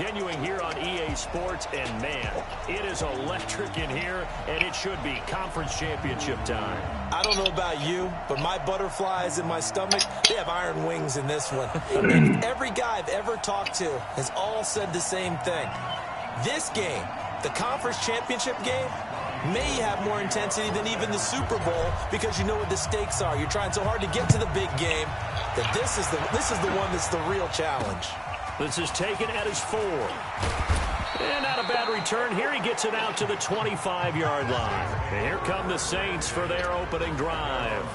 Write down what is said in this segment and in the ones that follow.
continuing here on EA Sports, and man, it is electric in here, and it should be conference championship time. I don't know about you, but my butterflies in my stomach, they have iron wings in this one. And every guy I've ever talked to has all said the same thing. This game, the conference championship game, may have more intensity than even the Super Bowl because you know what the stakes are. You're trying so hard to get to the big game that this is the one that's the real challenge. This is taken at his 4. And not a bad return here. He gets it out to the 25-yard line. And here come the Saints for their opening drive.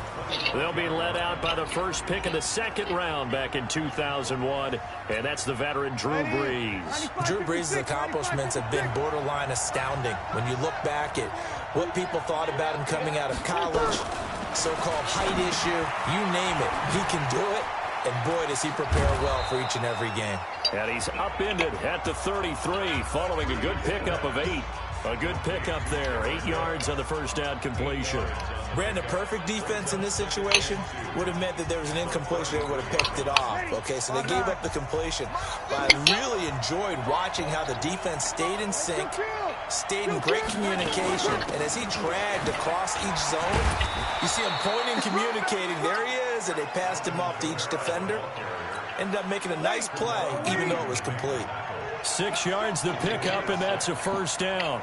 They'll be led out by the first pick of the second round back in 2001, and that's the veteran Drew Brees. Drew Brees' accomplishments have been borderline astounding. When you look back at what people thought about him coming out of college, so-called height issue, you name it, he can do it, and boy, does he prepare well for each and every game. And he's upended at the 33, following a good pickup of 8. A good pickup there, 8 yards on the first down completion. Brandon, perfect defense in this situation would have meant that there was an incompletion. They would have picked it off. Okay, so they gave up the completion. But I really enjoyed watching how the defense stayed in sync, stayed in great communication, and as he dragged across each zone, you see him pointing, communicating. There he is, and they passed him off to each defender. Ended up making a nice play, even though it was complete. 6 yards the pickup, and that's a first down.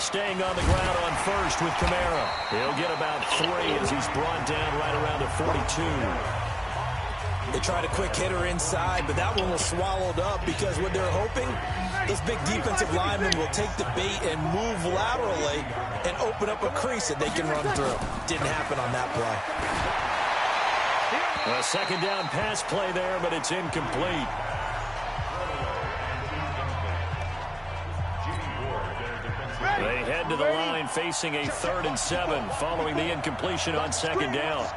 Staying on the ground on first with Kamara. He'll get about 3 as he's brought down right around the 42. They tried a quick hitter inside, but that one was swallowed up because what they're hoping, those big defensive linemen will take the bait and move laterally and open up a crease that they can run through. Didn't happen on that play. A second down pass play there, but it's incomplete. They head to the line facing a 3rd and 7 following the incompletion on second down.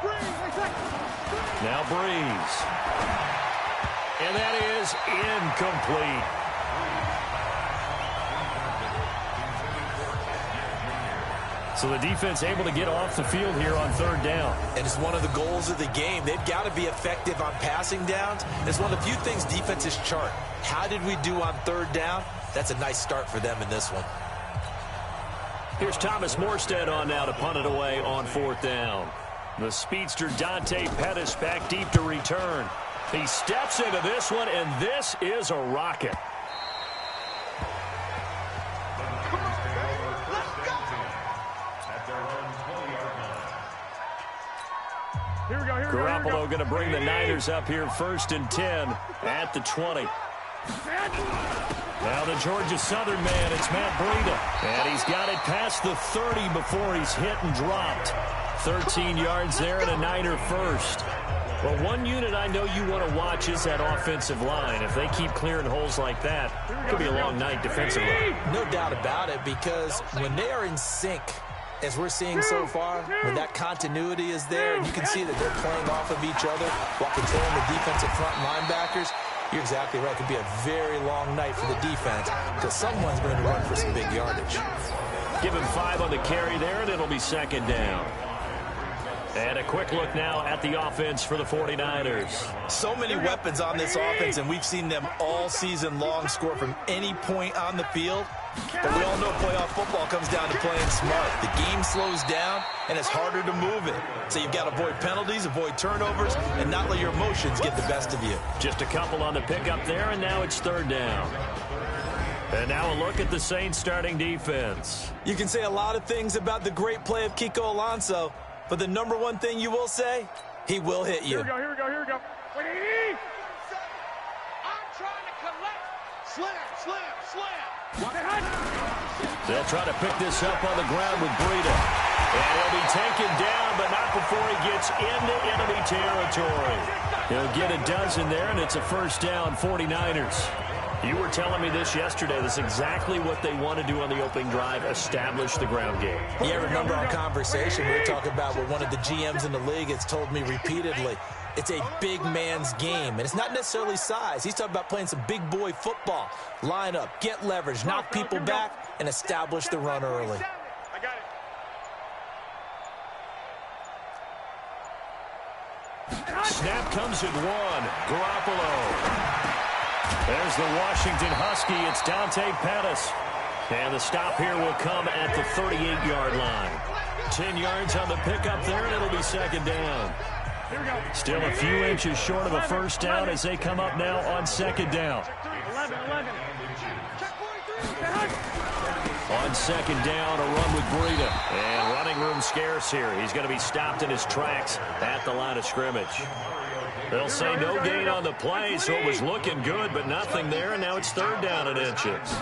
Now Brees. And that is incomplete. So the defense able to get off the field here on 3rd down. And it's one of the goals of the game. They've got to be effective on passing downs. It's one of the few things defenses chart. How did we do on 3rd down? That's a nice start for them in this one. Here's Thomas Morstead on now to punt it away on 4th down. The speedster Dante Pettis back deep to return. He steps into this one, and this is a rocket. Garoppolo going to bring the Niners up here 1st and 10 at the 20. Now the Georgia Southern man, it's Matt Breida. And he's got it past the 30 before he's hit and dropped. 13 yards there and a Niner first. Well, one unit I know you want to watch is that offensive line. If they keep clearing holes like that, it could be a long night defensively. No doubt about it, because when they are in sync, as we're seeing so far, when that continuity is there, and you can see that they're playing off of each other while controlling the defensive front linebackers, you're exactly right. It could be a very long night for the defense because someone's going to run for some big yardage. Give him 5 on the carry there, and it'll be 2nd down. And a quick look now at the offense for the 49ers. So many weapons on this offense, and we've seen them all season long score from any point on the field. But we all know playoff football comes down to playing smart. The game slows down, and it's harder to move it. So you've got to avoid penalties, avoid turnovers, and not let your emotions get the best of you. Just a couple on the pickup there, and now it's 3rd down. And now a look at the Saints starting defense. You can say a lot of things about the great play of Kiko Alonso, but the number one thing you will say, he will hit you. Here we go. Wait. I'm trying to collect. Slam. They'll try to pick this up on the ground with Breida. And he'll be taken down, but not before he gets into enemy territory. He'll get a dozen there, and it's a 1st down, 49ers. You were telling me this yesterday. This is exactly what they want to do on the opening drive, establish the ground game. Yeah, remember our conversation? We were talking about what one of the GMs in the league has told me repeatedly. It's a big man's game, and it's not necessarily size. He's talking about playing some big boy football. Line up, get leverage, knock people back, and establish the run early. I got it. Snap comes at 1. Garoppolo. There's the Washington Husky. It's Dante Pettis. And the stop here will come at the 38-yard line. 10 yards on the pickup there, and it'll be second down. Still a few inches short of a first down as they come up now on second down. On second down, a run with Breida. And running room scarce here. He's going to be stopped in his tracks at the line of scrimmage. They'll say no gain on the play, so it was looking good, but nothing there, and now it's third down and inches.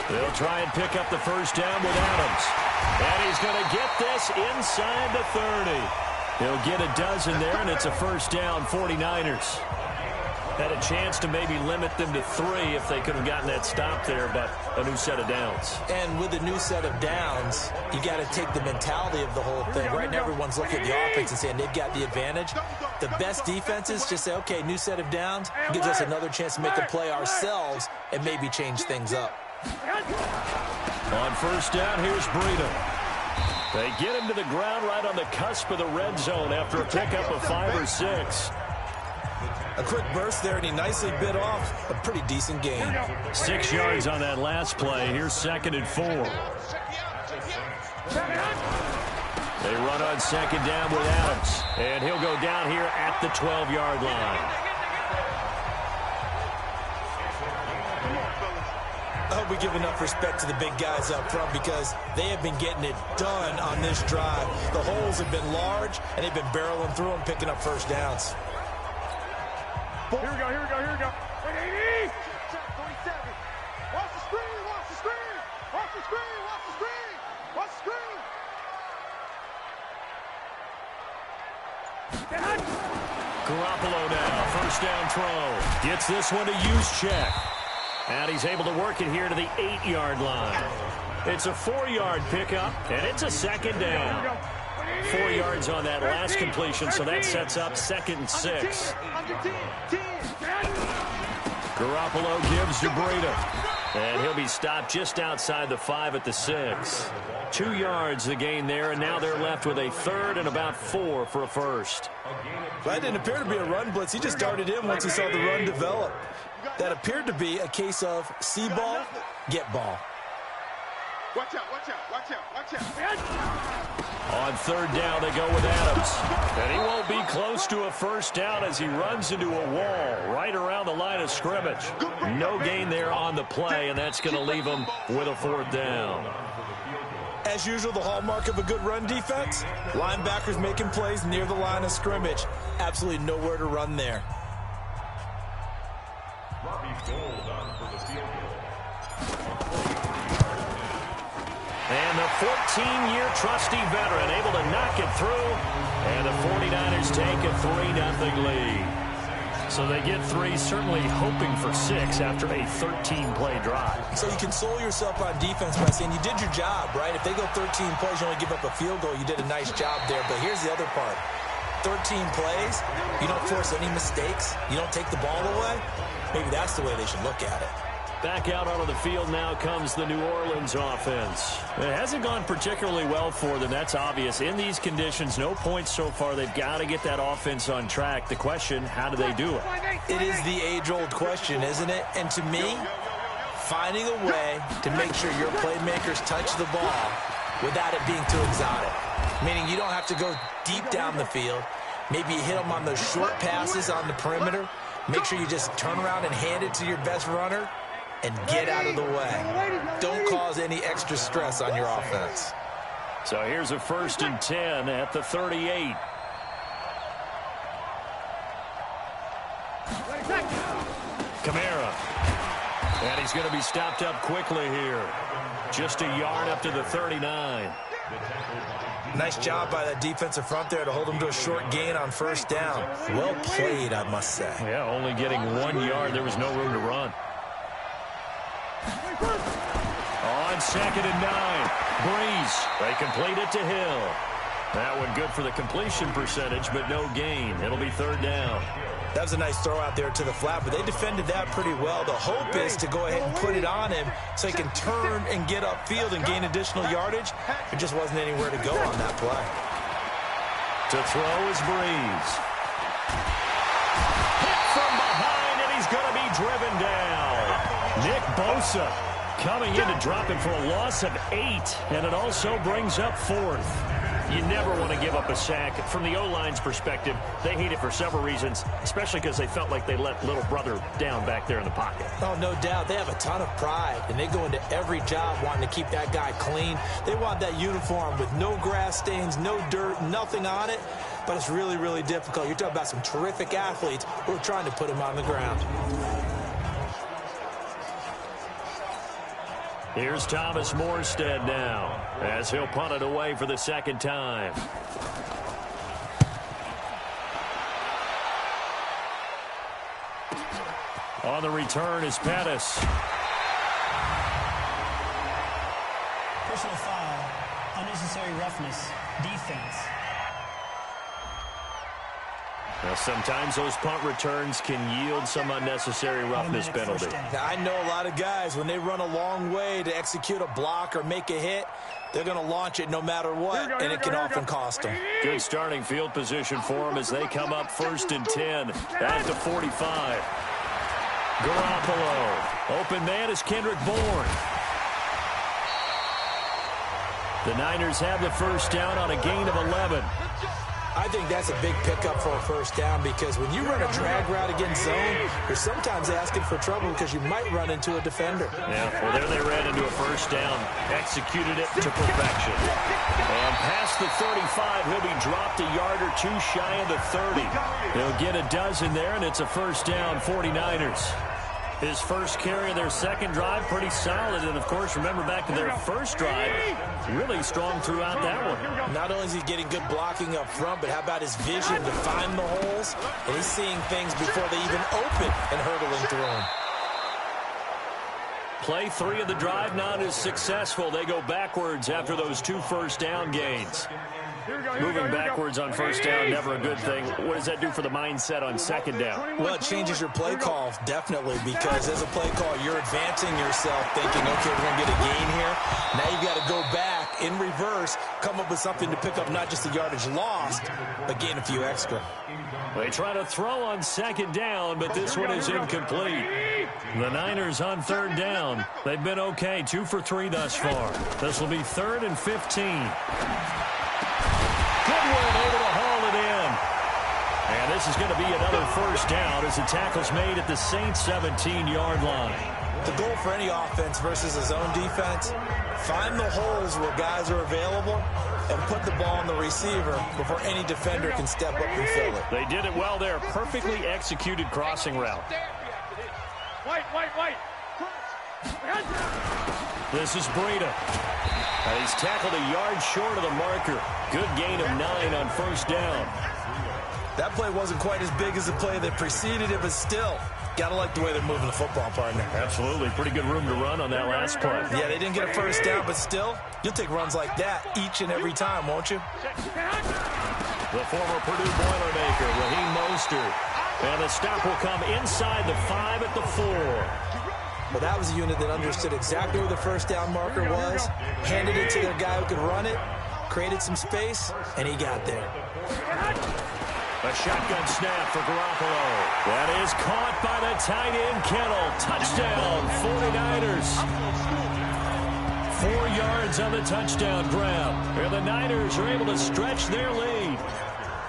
They'll try and pick up the first down with Adams. And he's going to get this inside the 30. He'll get a dozen there, and it's a first down, 49ers. Had a chance to maybe limit them to 3 if they could have gotten that stop there, but a new set of downs. And with a new set of downs, you got to take the mentality of the whole thing. Right now, everyone's looking at the offense and saying they've got the advantage. The best defenses just say, okay, new set of downs, gives us another chance to make a play ourselves and maybe change things up. On first down, here's Breida. They get him to the ground right on the cusp of the red zone after a pickup of 5 or 6. A quick burst there, and he nicely bit off a pretty decent gain. 6 yards on that last play. Here's second and 4. They run on second down with Adams. And he'll go down here at the 12-yard line. I hope we give enough respect to the big guys up front because they have been getting it done on this drive. The holes have been large, and they've been barreling through them, picking up first downs. Here we go. 80. 47. Watch the screen. Watch the screen. Watch the screen. Watch the screen. Watch the screen. Garoppolo now, first down throw. Gets this one to Juszczyk. And he's able to work it here to the 8-yard line. It's a 4-yard pickup, and it's a second down. 4 yards on that last completion, so that sets up second and 6. Garoppolo gives to Breida. And he'll be stopped just outside the 5 at the 6. 2 yards the gain there, and now they're left with a third and about 4 for a first. That didn't appear to be a run blitz. He just darted in once he saw the run develop. That appeared to be a case of see ball, get ball. Watch out. On third down, they go with Adams. And he won't be close to a first down as he runs into a wall right around the line of scrimmage. No gain there on the play, and that's going to leave him with a fourth down. As usual, the hallmark of a good run defense, linebackers making plays near the line of scrimmage. Absolutely nowhere to run there. And the 14-year trusty veteran able to knock it through. And the 49ers take a 3-0 lead. So they get 3, certainly hoping for 6 after a 13-play drive. So you console yourself on defense by saying you did your job, right? If they go 13 plays, you only give up a field goal, you did a nice job there. But here's the other part. 13 plays, you don't force any mistakes, you don't take the ball away. Maybe that's the way they should look at it. Back out onto the field now comes the New Orleans offense. It hasn't gone particularly well for them. That's obvious. In these conditions, no points so far. They've got to get that offense on track. The question, how do they do it? It is the age-old question, isn't it? And to me, finding a way to make sure your playmakers touch the ball without it being too exotic. Meaning you don't have to go deep down the field. Maybe you hit them on those short passes on the perimeter. Make sure you just turn around and hand it to your best runner and get out of the way. Don't cause any extra stress on your offense. So here's a 1st and 10 at the 38. Kamara. And he's going to be stopped up quickly here. Just a yard up to the 39. Nice job by that defensive front there to hold him to a short gain on first down. Well played, I must say. Yeah, only getting 1 yard. There was no room to run. On 2nd and 9. Breeze. They complete it to Hill. That one good for the completion percentage, but no gain. It'll be 3rd down. That was a nice throw out there to the flat, but they defended that pretty well. The hope is to go ahead and put it on him so he can turn and get upfield and gain additional yardage. There just wasn't anywhere to go on that play. To throw is Breeze. Hit from behind, and he's going to be driven Bosa coming in to drop him for a loss of 8, and it also brings up 4th. You never want to give up a sack. From the O-line's perspective, they hate it for several reasons, especially because they felt like they let little brother down back there in the pocket. Oh, no doubt. They have a ton of pride, and they go into every job wanting to keep that guy clean. They want that uniform with no grass stains, no dirt, nothing on it. But it's really, really difficult. You're talking about some terrific athletes who are trying to put him on the ground. Here's Thomas Morstead now, as he'll punt it away for the second time. On the return is Pettis. Personal foul, unnecessary roughness, defense. Now, sometimes those punt returns can yield some unnecessary roughness penalty. Now, I know a lot of guys, when they run a long way to execute a block or make a hit, they're going to launch it no matter what, and it can often cost them. Good starting field position for them as they come up 1st and 10 at the 45. Garoppolo. Open man is Kendrick Bourne. The Niners have the first down on a gain of 11. I think that's a big pickup for a first down because when you run a drag route against zone, you're sometimes asking for trouble because you might run into a defender. Yeah, well, there they ran into a first down, executed it to perfection. And past the 35, he'll be dropped a yard or two shy of the 30. They'll get a dozen there, and it's a first down, 49ers. His first carry of their second drive, pretty solid. And, of course, remember back to their first drive, really strong throughout that one. Not only is he getting good blocking up front, but how about his vision to find the holes? And he's seeing things before they even open and hurdling through them. Play 3 of the drive not as successful. They go backwards after those 2 first down gains. Moving backwards on first down, never a good thing. What does that do for the mindset on second down? Well, it changes your play call, definitely, because as a play call, you're advancing yourself thinking, okay, we're going to get a gain here. Now you've got to go back in reverse, come up with something to pick up not just the yardage lost, but gain a few extra. They try to throw on second down, but this one is incomplete. The Niners on third down. They've been okay, 2 for 3 thus far. This will be 3rd and 15. Goodwin able to haul it in. And this is going to be another first down as the tackle's made at the Saints' 17-yard line. The goal for any offense versus a zone defense, find the holes where guys are available and put the ball on the receiver before any defender can step up and fill it. They did it well there. Perfectly executed crossing route. White. This is Breida. And he's tackled a yard short of the marker. Good gain of 9 on first down. That play wasn't quite as big as the play that preceded it, but still, got to like the way they're moving the football, partner. Absolutely. Pretty good room to run on that last play. Yeah, they didn't get a first down, but still, you'll take runs like that each and every time, won't you? The former Purdue Boilermaker, Raheem Mostert. And the stop will come inside the 5 at the 4. Well, that was a unit that understood exactly where the first down marker was, handed it to their guy who could run it, created some space, and he got there. A shotgun snap for Garoppolo. That is caught by the tight end, Kittle. Touchdown, 49ers. 4 yards on the touchdown grab. And the Niners are able to stretch their lead.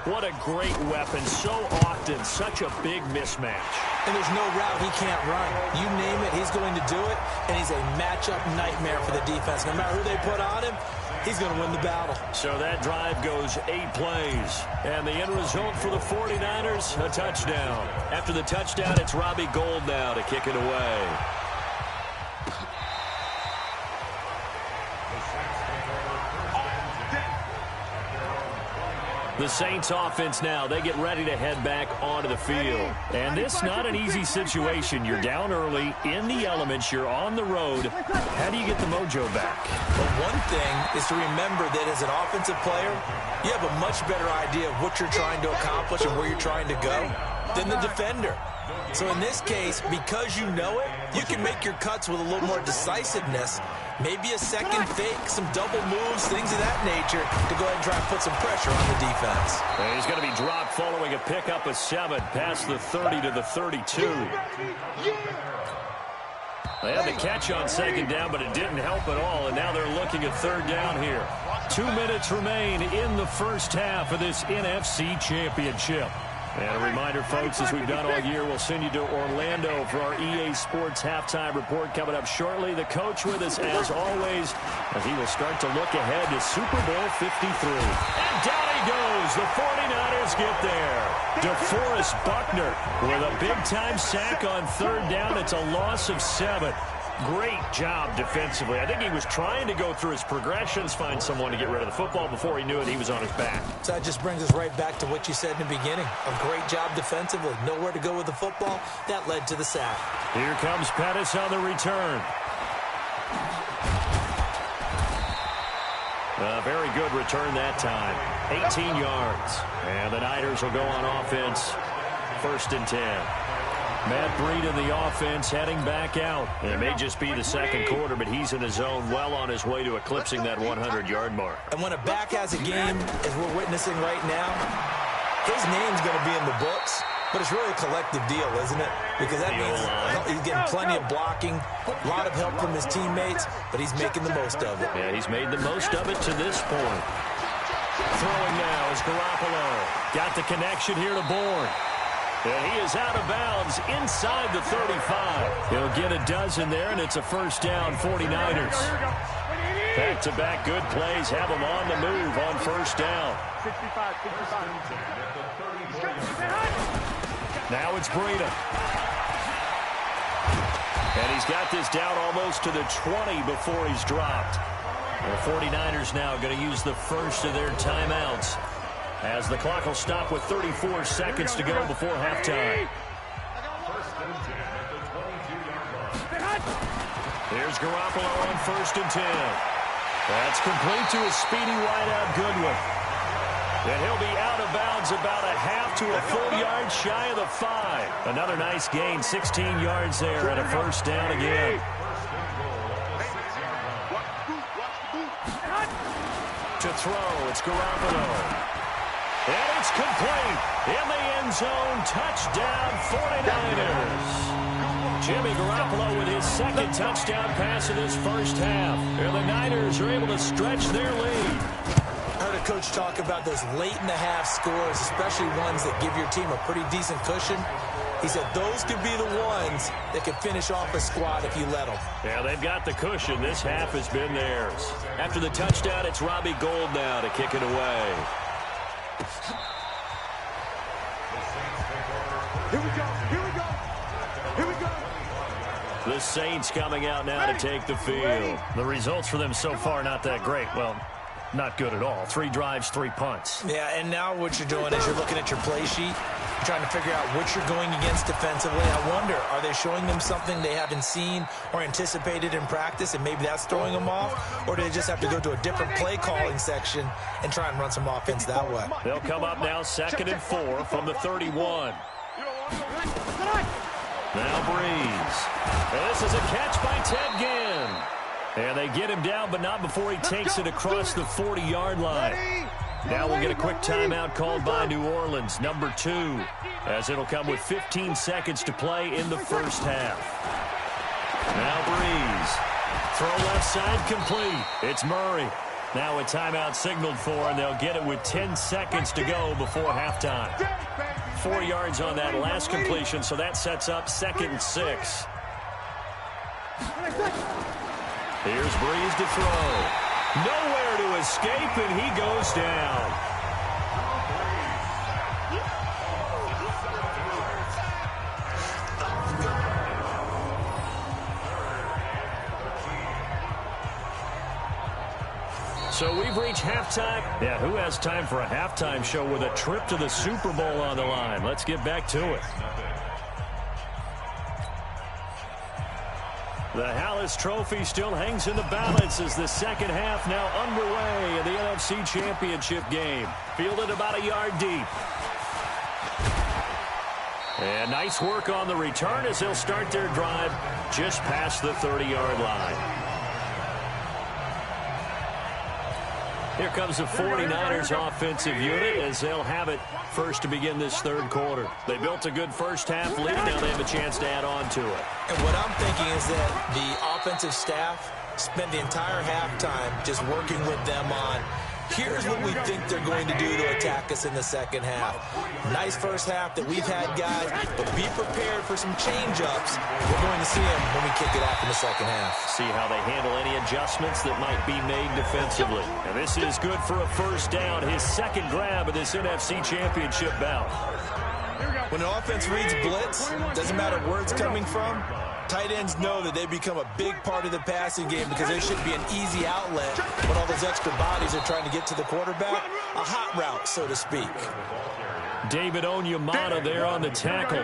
What a great weapon. So often, such a big mismatch. And there's no route he can't run. You name it, he's going to do it. And he's a matchup nightmare for the defense. No matter who they put on him, he's going to win the battle. So that drive goes 8 plays. And the end result for the 49ers, a touchdown. After the touchdown, it's Robbie Gould now to kick it away. The Saints offense now, they get ready to head back onto the field. And this not an easy situation. You're down early, in the elements, you're on the road. How do you get the mojo back? Well, one thing is to remember that as an offensive player, you have a much better idea of what you're trying to accomplish and where you're trying to go than the defender. So in this case, because you know it, you can make your cuts with a little more decisiveness. Maybe a second fake, some double moves, things of that nature to go ahead and try and put some pressure on the defense. And he's going to be dropped following a pickup of 7 past the 30 to the 32. They had the catch on second down, but it didn't help at all, and now they're looking at third down here. 2 minutes remain in the first half of this NFC Championship. And a reminder, folks, as we've done all year, we'll send you to Orlando for our EA Sports halftime report coming up shortly. The coach with us, as always, as he will start to look ahead to Super Bowl 53. And down he goes. The 49ers get there. DeForest Buckner with a big-time sack on third down. It's a loss of 7. Great job defensively. I think he was trying to go through his progressions, find someone to get rid of the football. Before he knew it, he was on his back. So that just brings us right back to what you said in the beginning. A great job defensively. Nowhere to go with the football. That led to the sack. Here comes Pettis on the return. A very good return that time. 18 yards. And the Niners will go on offense. 1st and 10. Matt Breed in the offense heading back out. It may just be the second quarter, but he's in his zone, well on his way to eclipsing that 100-yard mark. And when a back has a game, as we're witnessing right now, his name's going to be in the books, but it's really a collective deal, isn't it? Because that means he's getting plenty of blocking, a lot of help from his teammates, but he's making the most of it. Yeah, he's made the most of it to this point. Throwing now is Garoppolo. Got the connection here to Bourne. And he is out of bounds inside the 35. He'll get a dozen there, and it's a first down, 49ers. Back-to-back good plays have him on the move on first down. 65. Now it's Breida. And he's got this down almost to the 20 before he's dropped. The 49ers now going to use the first of their timeouts, as the clock will stop with 34 seconds to go before halftime. Here's Garoppolo on 1st and 10. That's complete to a speedy wideout Goodwin. And he'll be out of bounds about a half to a full yard shy of the 5. Another nice gain, 16 yards there, and a first down again. To throw, it's Garoppolo. And it's complete. In the end zone, touchdown 49ers. Jimmy Garoppolo with his second touchdown pass of this first half. And the Niners are able to stretch their lead. I heard a coach talk about those late-in-the-half scores, especially ones that give your team a pretty decent cushion. He said those could be the ones that could finish off a squad if you let them. Yeah, they've got the cushion. This half has been theirs. After the touchdown, it's Robbie Gould now to kick it away. Here we go. The Saints coming out now to take the field. The results for them so far not that great. Well, not good at all. 3 drives, 3 punts. Yeah, and now what you're doing is you're looking at your play sheet. You're trying to figure out what you're going against defensively. I wonder, are they showing them something they haven't seen or anticipated in practice, and maybe that's throwing them off? Or do they just have to go to a different play calling section and try and run some offense that way? They'll come up now 2nd and 4 from the 31. Now Breeze. And this is a catch by Ted Ginn. And they get him down, but not before he takes it across the 40-yard line. Now we'll get a quick timeout called by New Orleans, number 2, as it'll come with 15 seconds to play in the first half. Now Breeze. Throw left side complete. It's Murray. Now a timeout signaled for, and they'll get it with 10 seconds to go before halftime. 4 yards on that last completion, so that sets up 2nd and 6. Here's Breeze to throw. Nowhere to escape, and he goes down. So we've reached halftime. Yeah, who has time for a halftime show with a trip to the Super Bowl on the line? Let's get back to it. The Hallis Trophy still hangs in the balance as the second half now underway in the NFC Championship game. Fielded about a yard deep. And nice work on the return as they'll start their drive just past the 30-yard line. Here comes the 49ers offensive unit as they'll have it first to begin this third quarter. They built a good first-half lead. Now they have a chance to add on to it. And what I'm thinking is that the offensive staff spent the entire halftime just working with them on, here's what we think they're going to do to attack us in the second half. Nice first half that we've had, guys, but be prepared for some change-ups. We're going to see them when we kick it off in the second half. See how they handle any adjustments that might be made defensively. And this is good for a first down, his second grab of this NFC Championship bout. When an offense reads blitz, doesn't matter where it's coming from, tight ends know that they become a big part of the passing game because there should be an easy outlet when all those extra bodies are trying to get to the quarterback. A hot route, so to speak. David Onyemata there on the tackle.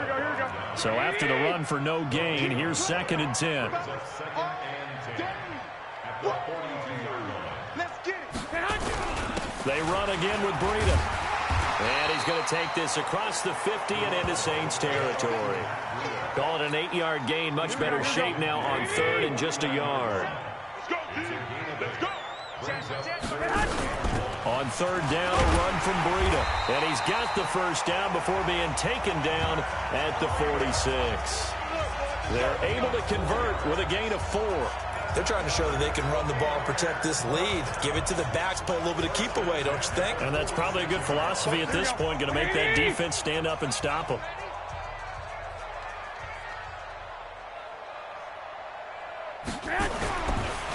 So after the run for no gain, here's 2nd and 10. They run again with Breida. And he's going to take this across the 50 and into Saints territory. Call it an 8-yard gain. Much better shape now on 3rd and just a yard. On 3rd down, a run from Breida. And he's got the first down before being taken down at the 46. They're able to convert with a gain of 4. They're trying to show that they can run the ball and protect this lead. Give it to the backs, play a little bit of keep away, don't you think? And that's probably a good philosophy at this point, going to make that defense stand up and stop them.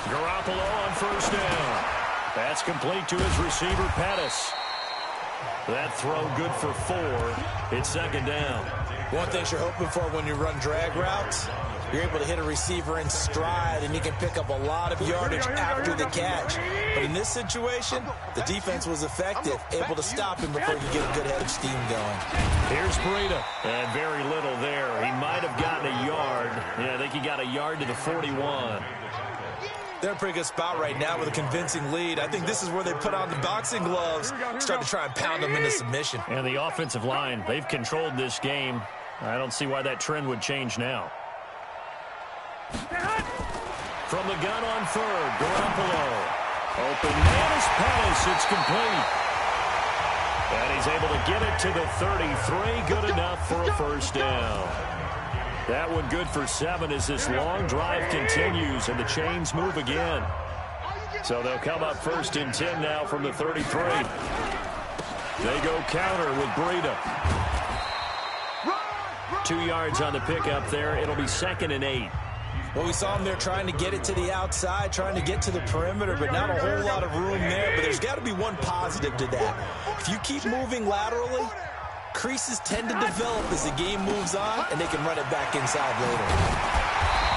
Garoppolo on first down. That's complete to his receiver, Pettis. That throw good for 4. It's 2nd down. One thing you're hoping for when you run drag routes, you're able to hit a receiver in stride, and you can pick up a lot of yardage after the catch. But in this situation, the defense was effective, able to stop him before you get a good head of steam going. Here's Breida, and very little there. He might have gotten a yard. Yeah, I think he got a yard to the 41. They're in a pretty good spot right now with a convincing lead. I think this is where they put on the boxing gloves, start to try and pound them into submission. And the offensive line, they've controlled this game. I don't see why that trend would change now. From the gun on 3rd, Garoppolo. Open man is Pettis. It's complete. And he's able to get it to the 33. Good enough for a first down. That one good for 7 as this long drive continues and the chains move again. So they'll come up 1st and 10 now from the 33. They go counter with Breida. 2 yards on the pickup there. It'll be 2nd and 8. Well, we saw him there trying to get it to the outside, trying to get to the perimeter, but not a whole lot of room there. But there's got to be one positive to that. If you keep moving laterally, creases tend to develop as the game moves on, and they can run it back inside later.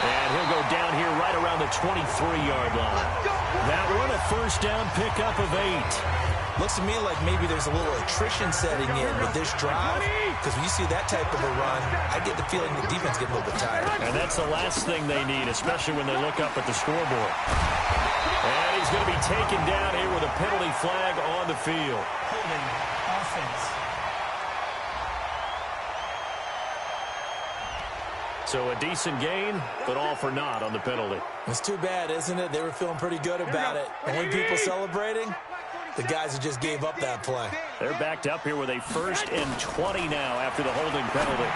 And he'll go down here right around the 23-yard line. That one, a first down pickup of 8. Looks to me like maybe there's a little attrition setting in with this drive, because when you see that type of a run, I get the feeling the defense getting a little bit tired. And that's the last thing they need, especially when they look up at the scoreboard. And he's going to be taken down here with a penalty flag on the field. Holding offense. So a decent gain, but all for naught on the penalty. It's too bad, isn't it? They were feeling pretty good about it. Only people celebrating, the guys that just gave up that play. They're backed up here with a 1st and 20 now after the holding penalty.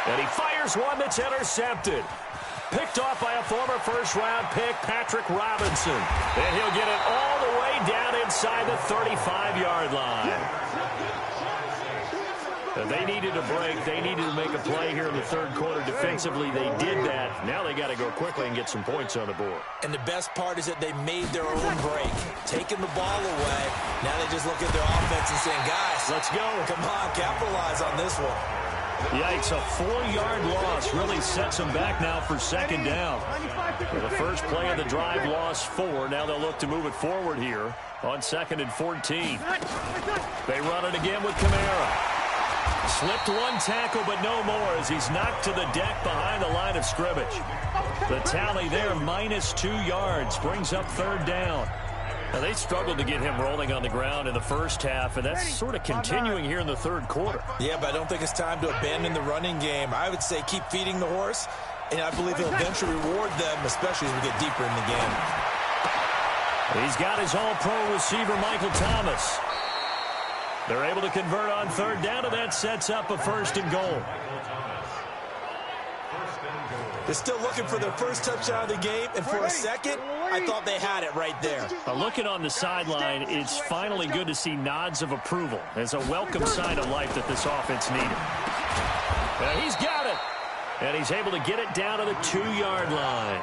And he fires one that's intercepted. Picked off by a former first-round pick, Patrick Robinson. And he'll get it all the way down inside the 35-yard line. They needed a break. They needed to make a play here in the 3rd quarter. Defensively, they did that. Now they got to go quickly and get some points on the board. And the best part is that they made their own break, taking the ball away. Now they just look at their offense and saying, guys, let's go. Come on, capitalize on this one. Yikes, a 4-yard loss really sets them back now for 2nd down. The first play of the drive lost 4. Now they'll look to move it forward here on 2nd and 14. They run it again with Kamara. Slipped one tackle, but no more as he's knocked to the deck behind the line of scrimmage. The tally there, -2 yards, brings up 3rd down. Now, they struggled to get him rolling on the ground in the first half, and that's sort of continuing here in the 3rd quarter. Yeah, but I don't think it's time to abandon the running game. I would say keep feeding the horse, and I believe he'll eventually reward them, especially as we get deeper in the game. He's got his all-pro receiver, Michael Thomas. They're able to convert on third down, and that sets up a 1st and goal. They're still looking for their first touchdown of the game, and for a second, I thought they had it right there. Looking on the sideline, it's finally good to see nods of approval as a welcome sign of life that this offense needed. He's got it, and he's able to get it down to the 2-yard line.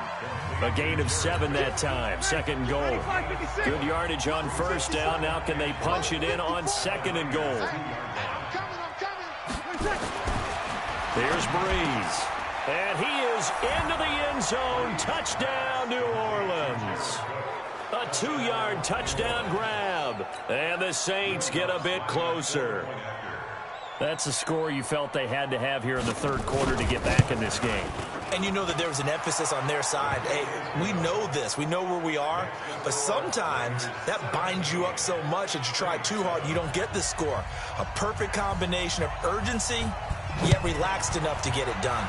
A gain of 7 that time, 2nd and goal. Good yardage on 1st down. Now can they punch it in on 2nd and goal? Here's Breeze. And he is into the end zone. Touchdown, New Orleans. A 2-yard touchdown grab. And the Saints get a bit closer. That's a score you felt they had to have here in the 3rd quarter to get back in this game. And you know that there was an emphasis on their side. Hey, we know this. We know where we are. But sometimes that binds you up so much that you try too hard, you don't get the score. A perfect combination of urgency, yet relaxed enough to get it done.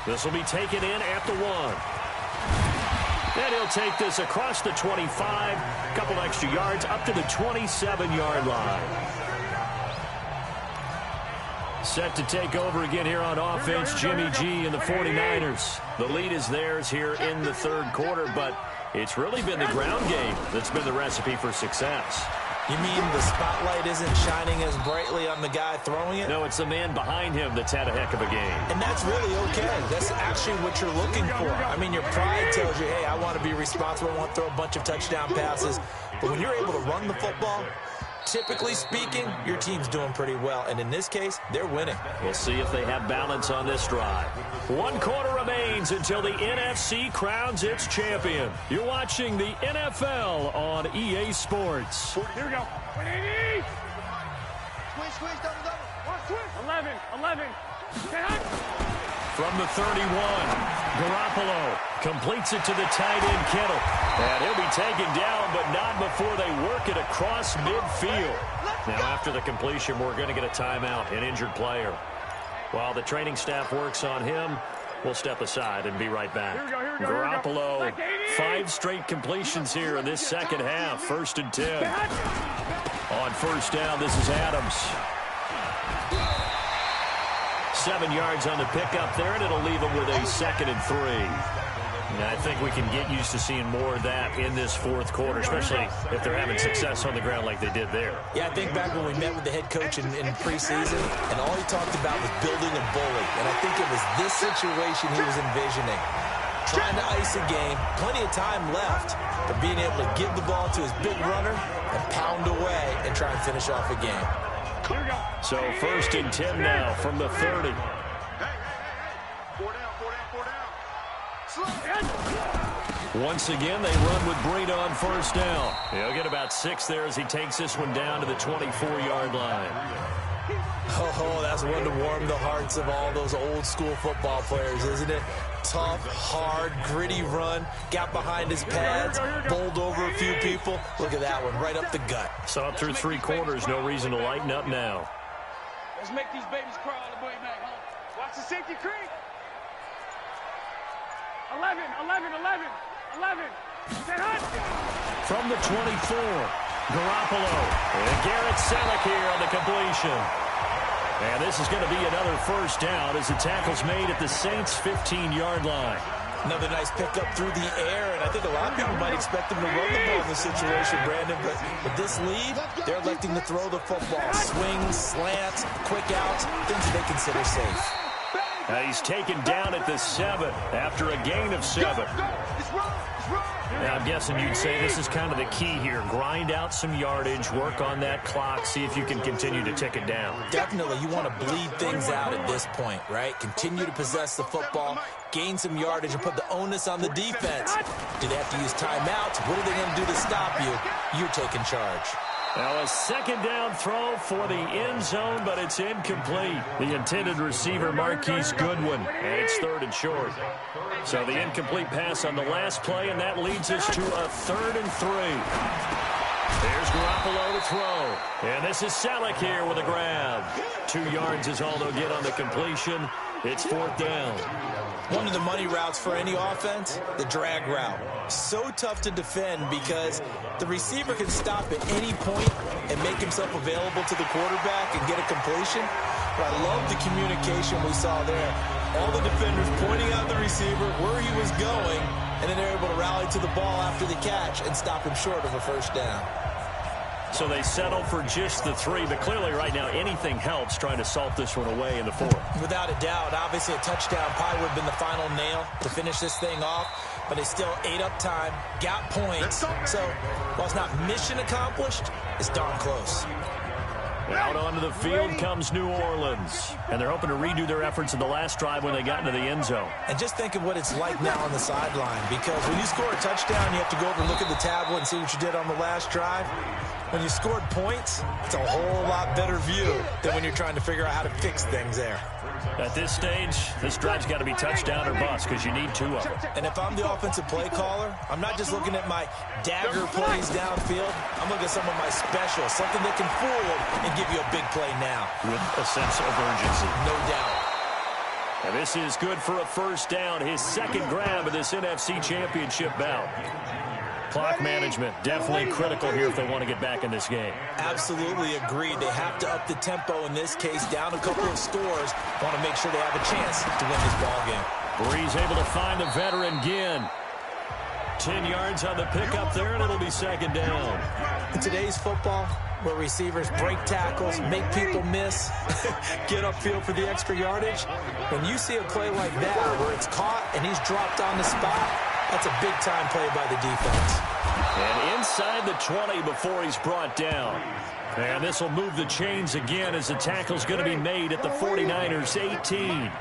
This will be taken in at the 1. And he'll take this across the 25, a couple extra yards, up to the 27-yard line. Set to take over again here on offense, Jimmy G and the 49ers. The lead is theirs here in the 3rd quarter, but it's really been the ground game that's been the recipe for success. You mean the spotlight isn't shining as brightly on the guy throwing it? No, it's the man behind him that's had a heck of a game. And that's really okay. That's actually what you're looking for. I mean, your pride tells you, hey, I want to be responsible. I want to throw a bunch of touchdown passes. But when you're able to run the football, typically speaking, your team's doing pretty well. And in this case, they're winning. We'll see if they have balance on this drive. 1 quarter remains until the NFC crowns its champion. You're watching the NFL on EA Sports. Here we go. 180. Squish, double. Watch switch. 11. From the 31, Garoppolo completes it to the tight end, Kittle. And he'll be taken down, but not before they work it across midfield. Now, after the completion, we're going to get a timeout, an injured player. While the training staff works on him, we'll step aside and be right back. Garoppolo, 5 straight completions here in this 2nd half, 1st and 10. On 1st down, this is Adams. 7 yards on the pickup there, and it'll leave them with a 2nd and 3. And I think we can get used to seeing more of that in this 4th quarter, especially if they're having success on the ground like they did there. Yeah, I think back when we met with the head coach in preseason, and all he talked about was building a bully. And I think it was this situation he was envisioning. Trying to ice a game, plenty of time left, but being able to give the ball to his big runner and pound away and try and finish off a game. So 1st and 10 now from the 30. Once again, they run with Breida on 1st down. He'll get about 6 there as he takes this one down to the 24-yard line. Oh, that's one to warm the hearts of all those old school football players, isn't it? Tough, hard, gritty run. Got behind his pads, bowled over a few people. Look at that one, right up the gut. Saw it through 3 quarters. No reason to lighten up now. Let's make these babies crawl all the way back home. Watch the safety creep. 11. From the 24, Garoppolo. And Garrett Selleck here on the completion. And this is going to be another 1st down as the tackle's made at the Saints' 15-yard line. Another nice pickup through the air, and I think a lot of people might expect them to run the ball in this situation, Brandon. But with this lead, they're electing to throw the football. Swings, slants, quick outs, things that they consider safe. He's taken down at the 7 after a gain of 7. Now, I'm guessing you'd say this is kind of the key here. Grind out some yardage, work on that clock, see if you can continue to tick it down. Definitely, you want to bleed things out at this point, right? Continue to possess the football, gain some yardage, and put the onus on the defense. Do they have to use timeouts? What are they going to do to stop you? You're taking charge. Now a 2nd down throw for the end zone, but it's incomplete. The intended receiver, Marquise Goodwin, and it's 3rd and short. So the incomplete pass on the last play, and that leads us to a 3rd and 3. There's Garoppolo to throw. And this is Selleck here with a grab. 2 yards is all they'll get on the completion. It's 4th down. One of the money routes for any offense, the drag route. So tough to defend because the receiver can stop at any point and make himself available to the quarterback and get a completion. But I love the communication we saw there. All the defenders pointing out the receiver, where he was going, and then they're able to rally to the ball after the catch and stop him short of a first down. So they settle for just the 3, but clearly right now anything helps trying to salt this one away in the 4th. Without a doubt, obviously a touchdown probably would have been the final nail to finish this thing off, but they still ate up time, got points. So while it's not mission accomplished, it's darn close. Out onto the field comes New Orleans, and they're hoping to redo their efforts in the last drive when they got into the end zone. And just think of what it's like now on the sideline, because when you score a touchdown, you have to go over and look at the tablet and see what you did on the last drive. When you scored points, it's a whole lot better view than when you're trying to figure out how to fix things there. At this stage, this drive's got to be touchdown or bust because you need 2 of them. And if I'm the offensive play caller, I'm not just looking at my dagger plays downfield. I'm looking at some of my specials, something that can fool and give you a big play now. With a sense of urgency. No doubt. And this is good for a first down, his 2nd grab of this NFC Championship bout. Clock management, definitely critical here if they want to get back in this game. Absolutely agreed. They have to up the tempo in this case, down a couple of scores. Want to make sure they have a chance to win this ball game. Breeze able to find the veteran Ginn. 10 yards on the pickup there, and it'll be 2nd down. In today's football, where receivers break tackles, make people miss, get upfield for the extra yardage, when you see a play like that where it's caught and he's dropped on the spot, that's a big-time play by the defense. And inside the 20 before he's brought down. And this will move the chains again as the tackle's going to be made at the 49ers 18.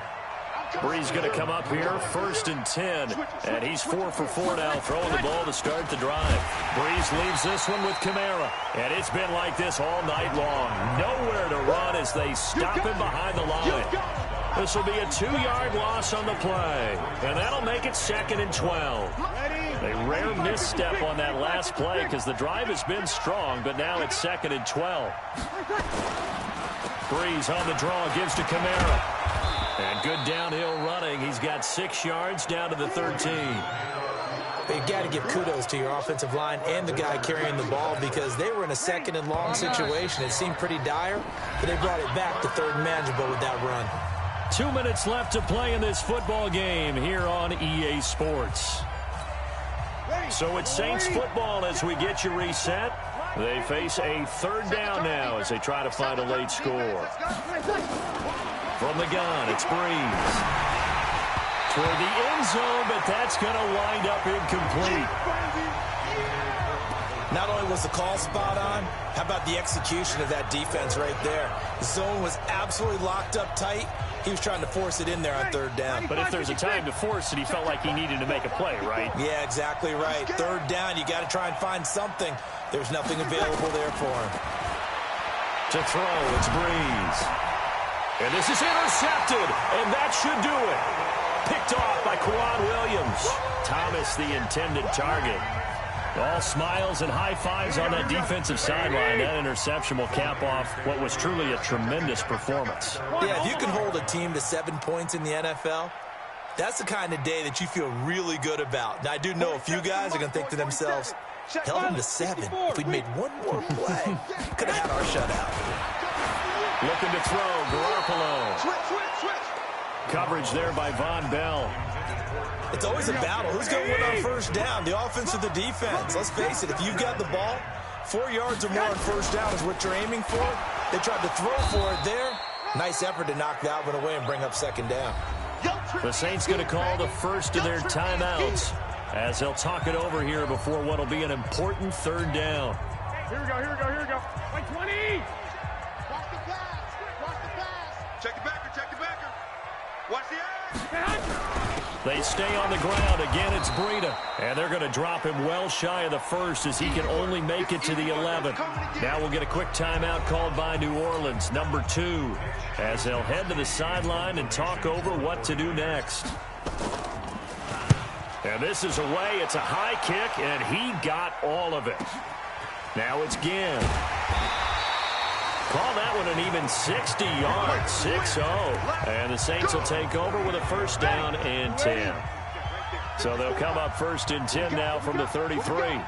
Breeze going to come up here, 1st and 10. And he's 4 for 4 now, throwing the ball to start the drive. Breeze leaves this one with Kamara. And it's been like this all night long. Nowhere to run as they stop him behind the line. This will be a 2-yard loss on the play. And that'll make it 2nd and 12. A rare misstep on that last play because the drive has been strong, but now it's 2nd and 12. Breeze on the draw, gives to Kamara. And good downhill running. He's got 6 yards down to the 13. You've got to give kudos to your offensive line and the guy carrying the ball because they were in a 2nd and long situation. It seemed pretty dire, but they brought it back to 3rd and manageable with that run. 2 minutes left to play in this football game here on EA Sports. So it's Saints football as we get you reset. They face a 3rd down now as they try to find a late score. From the gun, it's Breeze. Toward the end zone, but that's going to wind up incomplete. Not only was the call spot on, how about the execution of that defense right there? The zone was absolutely locked up tight. He was trying to force it in there on 3rd down. But if there's a time to force it, he felt like he needed to make a play, right? Yeah, exactly right. 3rd down, you got to try and find something. There's nothing available there for him. To throw, it's Breeze. And this is intercepted, and that should do it. Picked off by Quan Williams. Thomas, the intended target. All smiles and high fives on that defensive sideline. That interception will cap off what was truly a tremendous performance. Yeah, if you can hold a team to 7 points in the NFL, that's the kind of day that you feel really good about. Now, I do know a few guys are going to think to themselves, held them to 7. If we'd made one more play, could have had our shutout. Looking to throw, Garoppolo. Coverage there by Von Bell. It's always a battle. Who's going to win on 1st down, the offense or the defense? Let's face it, if you've got the ball, 4 yards or more on 1st down is what you're aiming for. They tried to throw for it there. Nice effort to knock that one away and bring up 2nd down. The Saints going to call the first of their timeouts as they'll talk it over here before what will be an important 3rd down. Here we go, here we go, here we go. Like 20. Watch the pass. Watch the pass. Check the backer, check the backer. Watch the edge. They stay on the ground. Again, it's Breida. And they're going to drop him well shy of the 1st as he can only make it to the 11th. Now we'll get a quick timeout called by New Orleans, number 2, as they'll head to the sideline and talk over what to do next. And this is away. It's a high kick, and he got all of it. Now it's Ginn. Call that one an even 60 yards, 6-0. And the Saints will take over with a first down and 10. So they'll come up first and 10 now from the 33.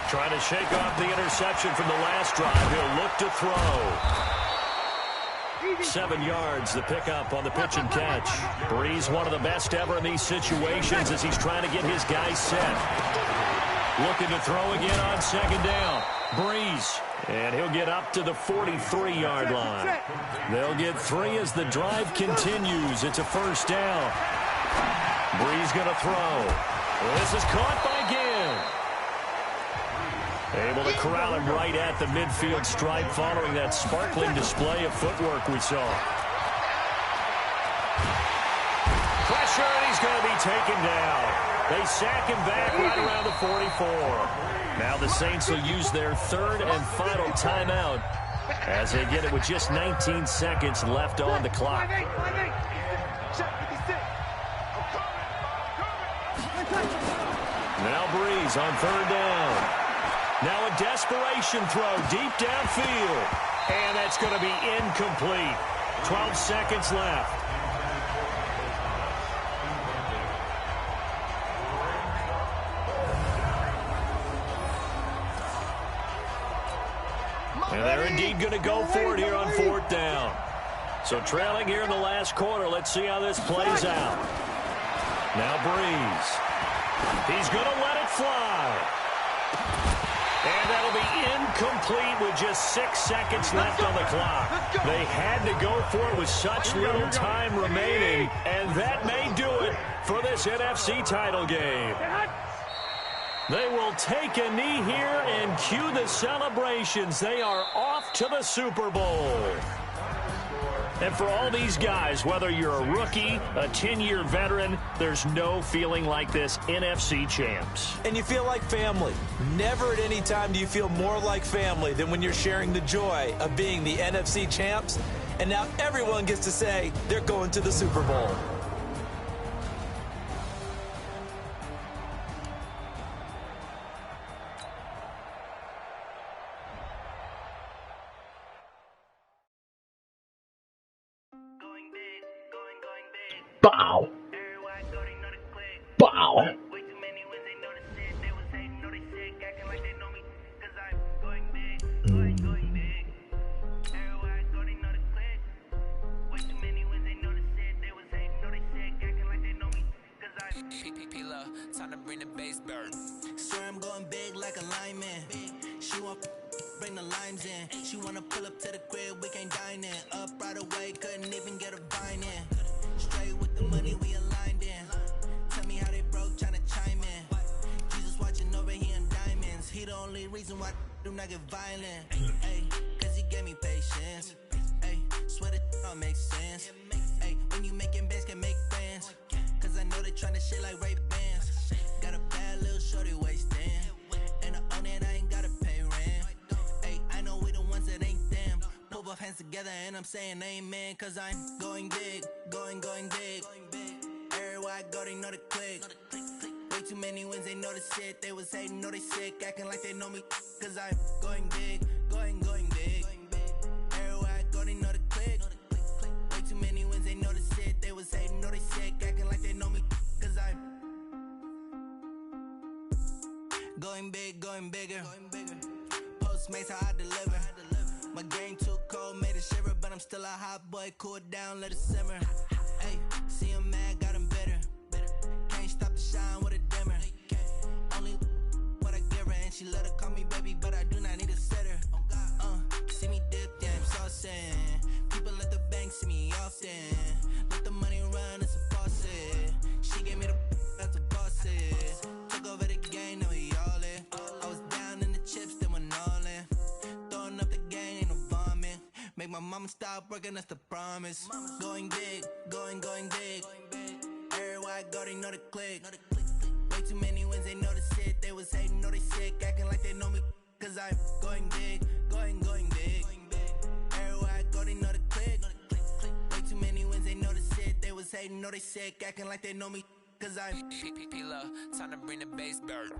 Trying to shake off the interception from the last drive. He'll look to throw. 7 yards, the pickup on the pitch and catch. Breeze, one of the best ever in these situations as he's trying to get his guys set. Looking to throw again on second down. Breeze, and he'll get up to the 43-yard line. They'll get 3 as the drive continues. It's a first down. Breeze going to throw. This is caught by Ginn. Able to corral him right at the midfield stripe following that sparkling display of footwork we saw. Pressure, and he's going to be taken down. They sack him back right around the 44. Now the Saints will use their third and final timeout as they get it with just 19 seconds left on the clock. Now Breeze on third down. Now a desperation throw deep downfield. And that's going to be incomplete. 12 seconds left. And they're indeed going to go for it here on fourth down. So trailing here in the last quarter. Let's see how this plays out. Now Breeze. He's going to let it fly. And that'll be incomplete with just 6 seconds left on the clock. They had to go for it with such little time remaining. And that may do it for this NFC title game. They will take a knee here and cue the celebrations. They are off to the Super Bowl. And for all these guys, whether you're a rookie, a 10-year veteran, there's no feeling like this NFC champs. And you feel like family. Never at any time do you feel more like family than when you're sharing the joy of being the NFC champs. And now everyone gets to say they're going to the Super Bowl. Bow. Bow. Time to bring the base bird. Swear I'm going big like a lineman. She want bring the limes in. She wanna pull up to the crib, we can't dine in. Up right away, couldn't even get a vine in. Straight with the money we aligned in. Tell me how they broke, tryna chime in. Jesus watching over here in diamonds. He the only reason why I do not get violent. Ay, cause he gave me patience. Ay, swear that all makes sense. Ay, when you making bands can make friends. Cause I know they tryna shit like Ray Bans. Got a bad little shorty wasting. And I own it, I ain't gotta pay rent. Ay, I know we the ones that ain't them. Pull both hands together and I'm saying amen. Cause I'm going big, going big. Everywhere I go, they know the click. Way too many wins, they know the shit. They was hating, know they sick, acting like they know me. Cause I'm going big, going big. Everywhere I go, they know the click. Way too many wins, they know the shit. They was hating, know they sick, acting like they know me. Cause I'm going big, going bigger. Postmates how I deliver. My game too cold, made it shiver, but I'm still a hot boy. Cool it down, let it simmer. Hey, see him mad, got him bitter. Can't stop the shine with a dimmer. Only what I give her, and she let her call me baby, but I do not need a sitter. See me dip, yeah, I'm saucing. People at the bank see me often. Let the money run, it's a faucet. She gave me the that's a boss it. Took over the game, now we all in. I was down in the chips, then went all in. Throwing up the game, ain't no vomit. Make my mama stop working, that's the promise. Going big, going big. Everywhere I go, they know the click. Way too many wins, they know the shit. They was hating, know they sick, acting like they know me. Cause I'm going big, going big. Everywhere I go, they know the click. Way too many wins, they know the shit. They was hating, know they sick, acting like they know me. Cause I'm P-P-P-Love, time to bring the bass bird.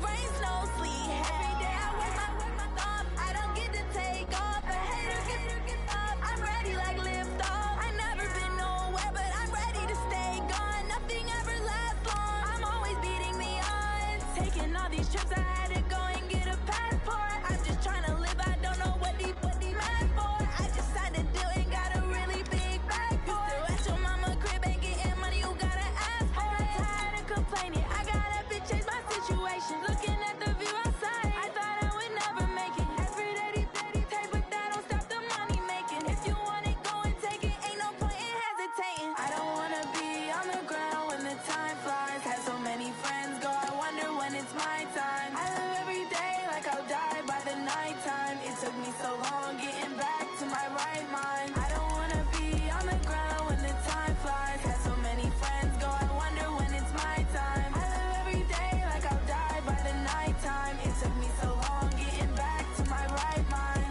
rain, snow, sleet. Every day I work my thumb. I don't get to take off. A hater get up. I'm ready like lift off. I never been nowhere, but I'm ready to stay gone. Nothing ever lasts long. I'm always beating the odds. Taking all these trips, I had to go and get a passport. I'm just trying to live. I don't know what the mad for. I just signed a deal and got a really big bag for it. Still at your mama crib ain't getting money. You gotta ask for it. I'm tired of complaining. I gotta change my situation. Looking at the view outside, I thought I would never make it. Every day take, but that don't stop the money making. If you want it, go and take it. Ain't no point in hesitating. I don't wanna be on the ground when the time flies. Had so many friends go, I wonder when it's my time. I live every day like I'll die by the nighttime. It took me so long getting back to my right mind. I don't wanna be on the ground when the time flies. Had so many friends go, I wonder when it's my time. I live every day like I'll die by the nighttime. It took me so long getting back to my right mind.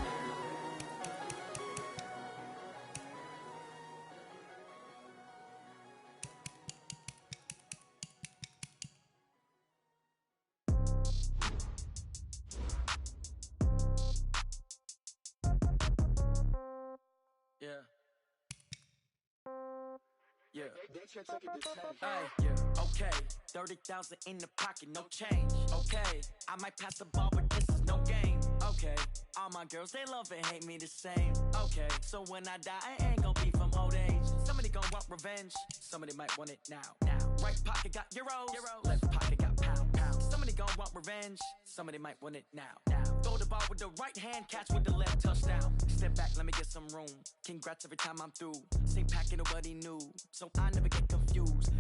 Yeah. Yeah. Hey, yeah. Okay. 30,000 in the pocket, no change. Okay. I might pass the ball, but this is no game. Okay. All my girls, they love and hate me the same. Okay. So when I die, I ain't gonna be from old age. Somebody gonna want revenge. Somebody might want it now. Right pocket got euros. Left pocket got pounds. Somebody gonna want revenge. Somebody might want it now. Throw the ball with the right hand, catch with the left, touchdown. Step back, let me get some room. Congrats every time I'm through. Same packet, nobody knew. So I never get confused.